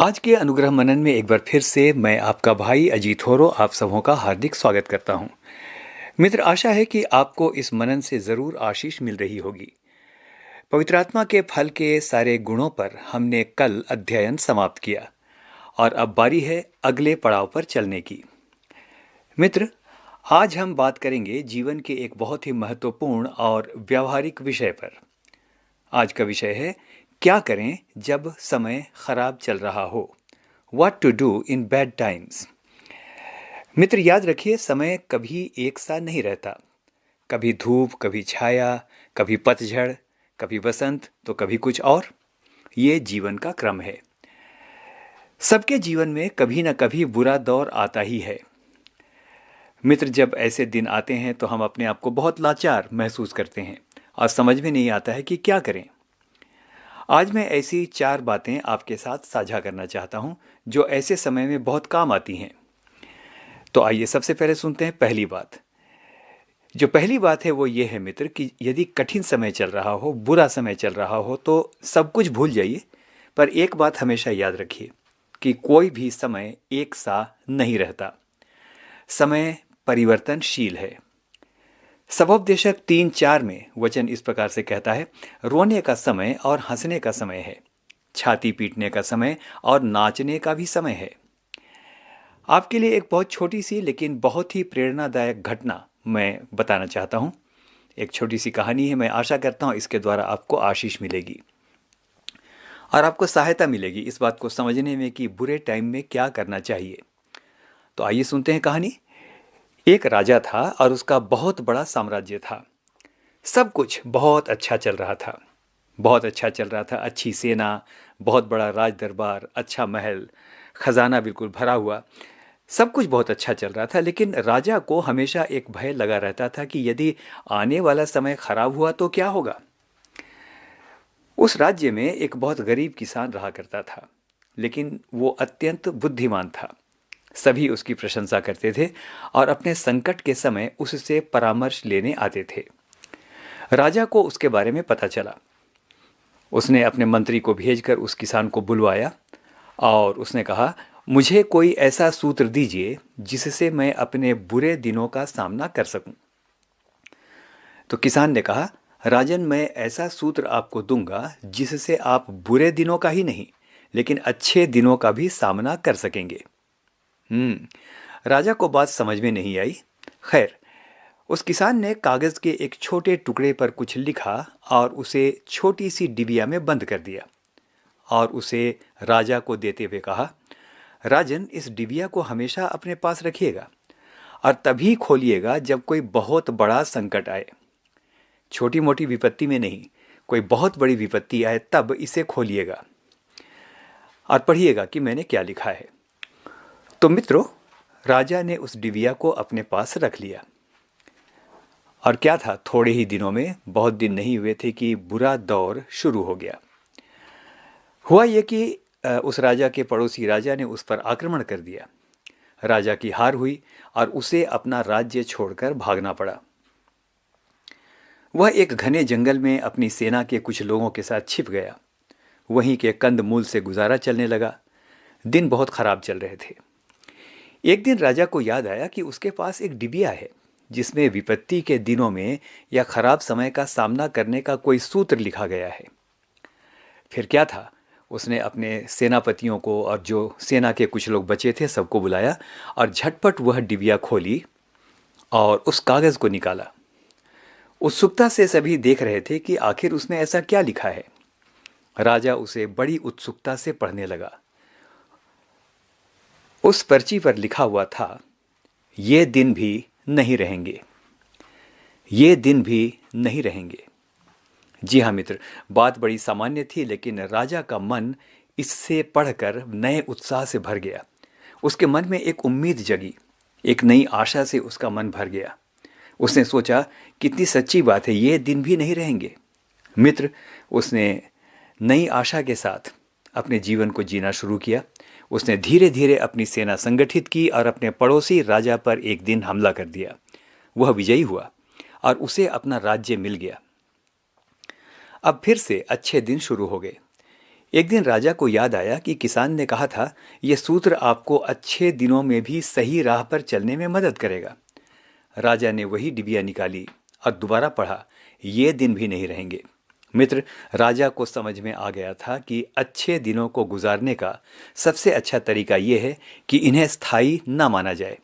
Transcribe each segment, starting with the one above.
आज के अनुग्रह मनन में एक बार फिर से मैं आपका भाई अजीत होरो आप सबों का हार्दिक स्वागत करता हूं। मित्र, आशा है कि आपको इस मनन से जरूर आशीष मिल रही होगी। पवित्र आत्मा के फल के सारे गुणों पर हमने कल अध्ययन समाप्त किया और अब बारी है अगले पड़ाव पर चलने की। मित्र, आज हम बात करेंगे जीवन के एक बहुत ही महत्वपूर्ण और व्यावहारिक विषय पर। आज का विषय है क्या करें जब समय खराब चल रहा हो। What to do in bad times। मित्र, याद रखिए, समय कभी एक सा नहीं रहता। कभी धूप, कभी छाया, कभी पतझड़, कभी बसंत, तो कभी कुछ और। ये जीवन का क्रम है। सबके जीवन में कभी न कभी बुरा दौर आता ही है। मित्र, जब ऐसे दिन आते हैं तो हम अपने आप को बहुत लाचार महसूस करते हैं और समझ में नहीं आता है कि क्या करें। आज मैं ऐसी 4 बातें आपके साथ साझा करना चाहता हूं जो ऐसे समय में बहुत काम आती हैं। तो आइए सबसे पहले सुनते हैं पहली बात। जो पहली बात है वो ये है मित्र कि यदि कठिन समय चल रहा हो, बुरा समय चल रहा हो, तो सब कुछ भूल जाइए, पर एक बात हमेशा याद रखिए कि कोई भी समय एक सा नहीं रहता। समय परिवर्तनशील है। सबोपदेशक 3:4 में वचन इस प्रकार से कहता है, रोने का समय और हंसने का समय है, छाती पीटने का समय और नाचने का भी समय है। आपके लिए एक बहुत छोटी सी लेकिन बहुत ही प्रेरणादायक घटना मैं बताना चाहता हूं। एक छोटी सी कहानी है। मैं आशा करता हूं इसके द्वारा आपको आशीष मिलेगी और आपको सहायता मिलेगी इस बात को समझने में कि बुरे टाइम में क्या करना चाहिए। तो आइए सुनते हैं कहानी। एक राजा था और उसका बहुत बड़ा साम्राज्य था। सब कुछ बहुत अच्छा चल रहा था। बहुत अच्छा चल रहा था। अच्छी सेना, बहुत बड़ा राज दरबार, अच्छा महल, खजाना बिल्कुल भरा हुआ। सब कुछ बहुत अच्छा चल रहा था, लेकिन राजा को हमेशा एक भय लगा रहता था कि यदि आने वाला समय खराब हुआ तो क्या होगा। उस राज्य में एक बहुत गरीब किसान रहा करता था, लेकिन वो अत्यंत बुद्धिमान था। सभी उसकी प्रशंसा करते थे और अपने संकट के समय उससे परामर्श लेने आते थे। राजा को उसके बारे में पता चला। उसने अपने मंत्री को भेजकर उस किसान को बुलवाया और उसने कहा, मुझे कोई ऐसा सूत्र दीजिए जिससे मैं अपने बुरे दिनों का सामना कर सकूं। तो किसान ने कहा, राजन, मैं ऐसा सूत्र आपको दूंगा जिससे आप बुरे दिनों का ही नहीं लेकिन अच्छे दिनों का भी सामना कर सकेंगे। राजा को बात समझ में नहीं आई। खैर, उस किसान ने कागज के एक छोटे टुकड़े पर कुछ लिखा और उसे छोटी सी डिबिया में बंद कर दिया और उसे राजा को देते हुए कहा, राजन, इस डिबिया को हमेशा अपने पास रखिएगा और तभी खोलिएगा जब कोई बहुत बड़ा संकट आए। छोटी मोटी विपत्ति में नहीं, कोई बहुत बड़ी विपत्ति आए तब इसे खोलिएगा और पढ़िएगा कि मैंने क्या लिखा है। तो मित्रों, राजा ने उस डिबिया को अपने पास रख लिया और क्या था, थोड़े ही दिनों में, बहुत दिन नहीं हुए थे कि बुरा दौर शुरू हो गया। हुआ ये कि उस राजा के पड़ोसी राजा ने उस पर आक्रमण कर दिया। राजा की हार हुई और उसे अपना राज्य छोड़कर भागना पड़ा। वह एक घने जंगल में अपनी सेना के कुछ लोगों के साथ छिप गया। वहीं के कंद मूल से गुजारा चलने लगा। दिन बहुत खराब चल रहे थे। एक दिन राजा को याद आया कि उसके पास एक डिबिया है जिसमें विपत्ति के दिनों में या खराब समय का सामना करने का कोई सूत्र लिखा गया है। फिर क्या था, उसने अपने सेनापतियों को और जो सेना के कुछ लोग बचे थे सबको बुलाया और झटपट वह डिबिया खोली और उस कागज को निकाला। उत्सुकता से सभी देख रहे थे कि आखिर उसमें ऐसा क्या लिखा है। राजा उसे बड़ी उत्सुकता से पढ़ने लगा। उस पर्ची पर लिखा हुआ था, ये दिन भी नहीं रहेंगे, ये दिन भी नहीं रहेंगे। जी हाँ मित्र, बात बड़ी सामान्य थी, लेकिन राजा का मन इससे पढ़कर नए उत्साह से भर गया। उसके मन में एक उम्मीद जगी, एक नई आशा से उसका मन भर गया। उसने सोचा, कितनी सच्ची बात है, ये दिन भी नहीं रहेंगे। मित्र, उसने नई आशा के साथ अपने जीवन को जीना शुरू किया। उसने धीरे धीरे अपनी सेना संगठित की और अपने पड़ोसी राजा पर एक दिन हमला कर दिया। वह विजयी हुआ और उसे अपना राज्य मिल गया। अब फिर से अच्छे दिन शुरू हो गए। एक दिन राजा को याद आया कि किसान ने कहा था, यह सूत्र आपको अच्छे दिनों में भी सही राह पर चलने में मदद करेगा। राजा ने वही डिबिया निकाली और दोबारा पढ़ा, ये दिन भी नहीं रहेंगे। मित्र, राजा को समझ में आ गया था कि अच्छे दिनों को गुजारने का सबसे अच्छा तरीका यह है कि इन्हें स्थायी न माना जाए,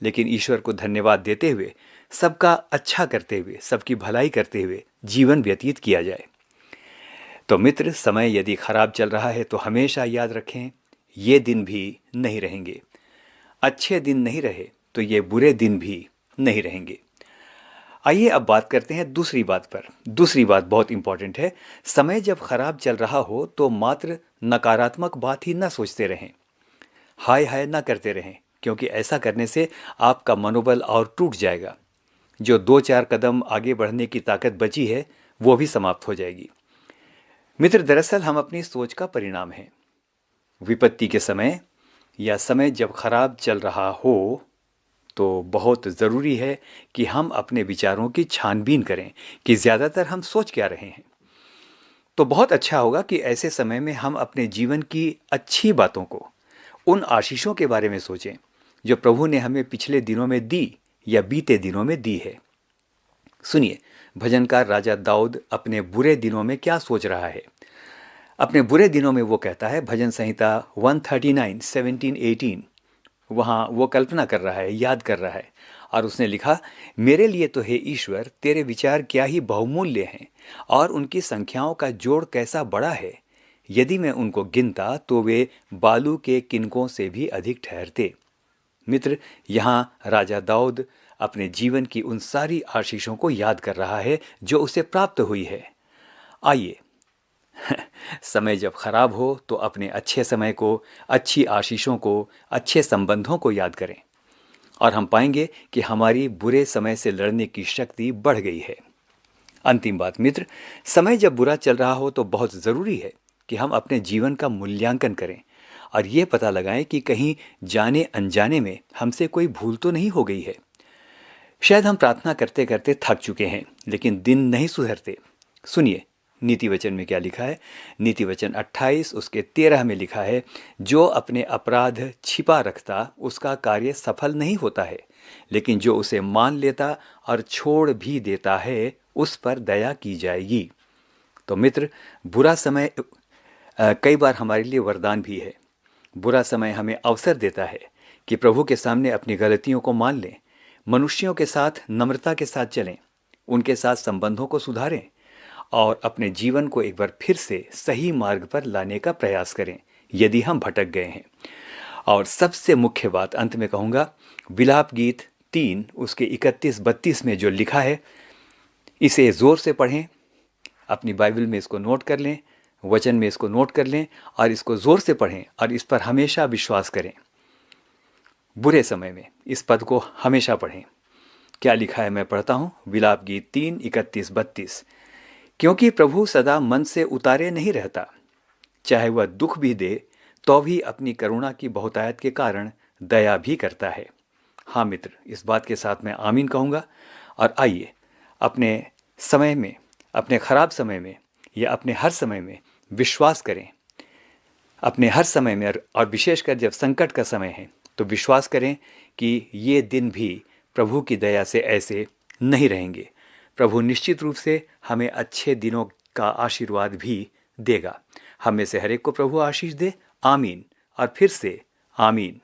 लेकिन ईश्वर को धन्यवाद देते हुए, सबका अच्छा करते हुए, सबकी भलाई करते हुए जीवन व्यतीत किया जाए। तो मित्र, समय यदि खराब चल रहा है तो हमेशा याद रखें, ये दिन भी नहीं रहेंगे। अच्छे दिन नहीं रहे तो ये बुरे दिन भी नहीं रहेंगे। आइए अब बात करते हैं दूसरी बात पर। दूसरी बात बहुत इंपॉर्टेंट है। समय जब खराब चल रहा हो तो मात्र नकारात्मक बात ही ना सोचते रहें, हाय हाय ना करते रहें, क्योंकि ऐसा करने से आपका मनोबल और टूट जाएगा। जो 2-4 कदम आगे बढ़ने की ताकत बची है वो भी समाप्त हो जाएगी। मित्र, दरअसल हम अपनी सोच का परिणाम हैं। विपत्ति के समय या समय जब खराब चल रहा हो तो बहुत ज़रूरी है कि हम अपने विचारों की छानबीन करें कि ज़्यादातर हम सोच क्या रहे हैं। तो बहुत अच्छा होगा कि ऐसे समय में हम अपने जीवन की अच्छी बातों को, उन आशीषों के बारे में सोचें जो प्रभु ने हमें पिछले दिनों में दी या बीते दिनों में दी है। सुनिए, भजनकार राजा दाऊद अपने बुरे दिनों में क्या सोच रहा है। अपने बुरे दिनों में वो कहता है, भजन संहिता 139, 17, 18, वहाँ वो कल्पना कर रहा है, याद कर रहा है, और उसने लिखा, मेरे लिए तो हे ईश्वर तेरे विचार क्या ही बहुमूल्य हैं और उनकी संख्याओं का जोड़ कैसा बड़ा है। यदि मैं उनको गिनता तो वे बालू के किनकों से भी अधिक ठहरते। मित्र, यहाँ राजा दाऊद अपने जीवन की उन सारी आशीषों को याद कर रहा है जो उसे प्राप्त हुई है। आइए, समय जब खराब हो तो अपने अच्छे समय को, अच्छी आशीषों को, अच्छे संबंधों को याद करें और हम पाएंगे कि हमारी बुरे समय से लड़ने की शक्ति बढ़ गई है। अंतिम बात मित्र, समय जब बुरा चल रहा हो तो बहुत ज़रूरी है कि हम अपने जीवन का मूल्यांकन करें और ये पता लगाएं कि कहीं जाने अनजाने में हमसे कोई भूल तो नहीं हो गई है। शायद हम प्रार्थना करते करते थक चुके हैं लेकिन दिन नहीं सुधरते। सुनिए, नीति वचन में क्या लिखा है। नीति वचन 28 उसके 13 में लिखा है, जो अपने अपराध छिपा रखता उसका कार्य सफल नहीं होता है, लेकिन जो उसे मान लेता और छोड़ भी देता है उस पर दया की जाएगी। तो मित्र, बुरा समय कई बार हमारे लिए वरदान भी है। बुरा समय हमें अवसर देता है कि प्रभु के सामने अपनी गलतियों को मान लें, मनुष्यों के साथ नम्रता के साथ चलें, उनके साथ संबंधों को सुधारें और अपने जीवन को एक बार फिर से सही मार्ग पर लाने का प्रयास करें यदि हम भटक गए हैं। और सबसे मुख्य बात अंत में कहूँगा, विलाप गीत 3 उसके 31-32 में जो लिखा है, इसे ज़ोर से पढ़ें, अपनी बाइबल में इसको नोट कर लें, वचन में इसको नोट कर लें और इसको ज़ोर से पढ़ें और इस पर हमेशा विश्वास करें। बुरे समय में इस पद को हमेशा पढ़ें। क्या लिखा है, मैं पढ़ता हूँ। विलाप गीत 3, 31-32, क्योंकि प्रभु सदा मन से उतारे नहीं रहता, चाहे वह दुख भी दे तो भी अपनी करुणा की बहुतायत के कारण दया भी करता है। हाँ मित्र, इस बात के साथ मैं आमीन कहूँगा। और आइए अपने समय में, अपने खराब समय में या अपने हर समय में विश्वास करें। अपने हर समय में और विशेषकर जब संकट का समय है तो विश्वास करें कि ये दिन भी प्रभु की दया से ऐसे नहीं रहेंगे। प्रभु निश्चित रूप से हमें अच्छे दिनों का आशीर्वाद भी देगा। हम में से हर एक को प्रभु आशीष दे। आमीन और फिर से आमीन।